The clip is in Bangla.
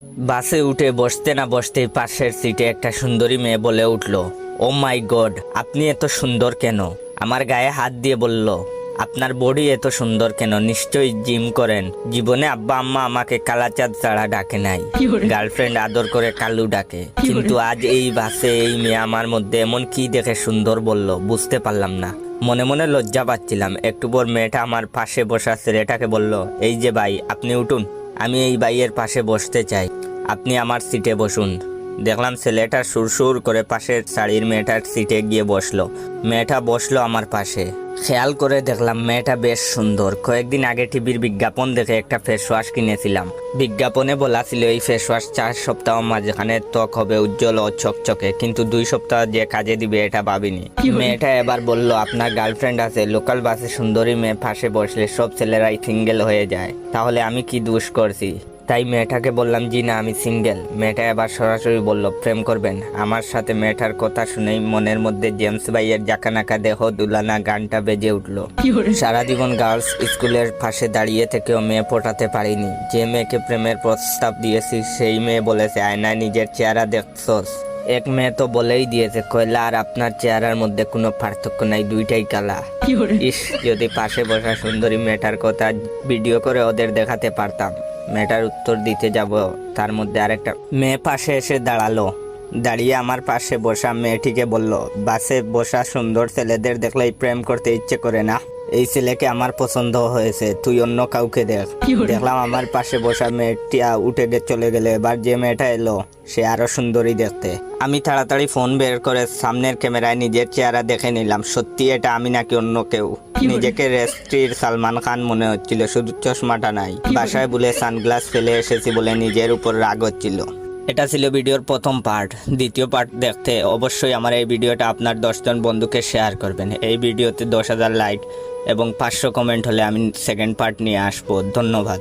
বাসে উঠে বসতে না বসতেই পাশের সিটে একটা সুন্দরী মেয়ে বলে উঠল, ও মাই গড, আপনি এত সুন্দর কেন? আমার গায়ে হাত দিয়ে বলল, আপনার বডি এত সুন্দর কেন? নিশ্চয়ই জিম করেন। জীবনে আব্বা আম্মা আমাকে কালাচাঁদ ছাড়া ডাকে নাই, গার্লফ্রেন্ড আদর করে কালু ডাকে, কিন্তু আজ এই বাসে এই মেয়ে আমার মধ্যে এমন কি দেখে সুন্দর বলল, বুঝতে পারলাম না। মনে মনে লজ্জা পাচ্ছিলাম। একটু পর মেয়েটা আমার পাশে বসা ছেলেটাকে বলল, এই যে ভাই, আপনি উঠুন, আমি এই ভাইয়ের পাশে বসতে চাই, আপনি আমার সিটে বসুন। দেখলাম ছেলেটা সুরসুর করে পাশের শাড়ির মেয়েটার সিটে গিয়ে বসলো। মেয়েটা বসলো আমার পাশে। খেয়াল করে দেখলাম মেয়েটা বেশ সুন্দর। কয়েকদিন আগে টিভির বিজ্ঞাপন দেখে একটা ফেস ওয়াশ কিনেছিলাম। বিজ্ঞাপনে বলা ছিল এই ফেস ওয়াশ 4 সপ্তাহ মাঝখানে ত্বক হবে উজ্জ্বল ও চকচকে, কিন্তু 2 সপ্তাহ যে কাজে দিবে এটা ভাবিনি। মেয়েটা এবার বলল, আপনার গার্লফ্রেন্ড আছে? লোকাল বাসে সুন্দরী মেয়ে পাশে বসলে সব ছেলেরাই সিঙ্গেল হয়ে যায়, তাহলে আমি কি দোষ করছি? তাই মেয়েটাকে বললাম, জি না, আমি সিঙ্গেল। মেয়েটা এবার সরাসরি বলল, প্রেম করবেন আমার সাথে? মেয়েটার কথা শুনেই মনের মধ্যে জেমস ভাইয়ের জাকানাকা দেহ দুলানা গানটা বেজে উঠল। সারা জীবন গার্লস স্কুলের পাশে দাঁড়িয়ে থেকেও মেয়ে পটাতে পারিনি। যে মেয়েকে প্রেমের প্রস্তাব দিয়েছি সেই মেয়ে বলেছে, আয়নায় নিজের চেহারা দেখছস? এক মেয়ে তো বলেই দিয়েছে, কয়লা আর আপনার চেহারার মধ্যে কোনো পার্থক্য নাই, দুইটাই কালা। ইস, যদি পাশে বসা সুন্দরী মেয়েটার কথা ভিডিও করে ওদের দেখাতে পারতাম। মেয়েটার উত্তর দিতে যাব, তার মধ্যে আরেকটা মেয়ে পাশে এসে দাঁড়ালো। দাঁড়িয়ে আমার পাশে বসা মেয়েটিকে বলল, বাসে বসা সুন্দর ছেলেদের দেখলেই প্রেম করতে ইচ্ছে করে না? এই ছেলেকে আমার পছন্দ হয়েছে, তুই অন্য কাউকে দেখ। দেখলাম আমার পাশে বসা মেয়েটি উঠে চলে গেল। এবার যে মেয়েটা এলো সে আরো সুন্দরী দেখতে। আমি তাড়াতাড়ি ফোন বের করে সামনের ক্যামেরায় নিজের চেহারা দেখে নিলাম। সত্যি এটা আমি নাকি অন্য কেউ? নিজেকে রেস্ট্রির সালমান খান মনে হচ্ছিল, শুধু চশমাটা নাই। বাসায় বলে সানগ্লাস ফেলে এসেছি বলে নিজের উপর রাগ হচ্ছিল। এটা ছিল ভিডিওর প্রথম পার্ট। দ্বিতীয় পার্ট দেখতে অবশ্যই আমার এই ভিডিওটা আপনার 10 জন বন্ধুকে শেয়ার করবেন। এই ভিডিওতে 10,000 লাইক এবং 500 কমেন্ট হলে আমি সেকেন্ড পার্ট নিয়ে আসবো। ধন্যবাদ।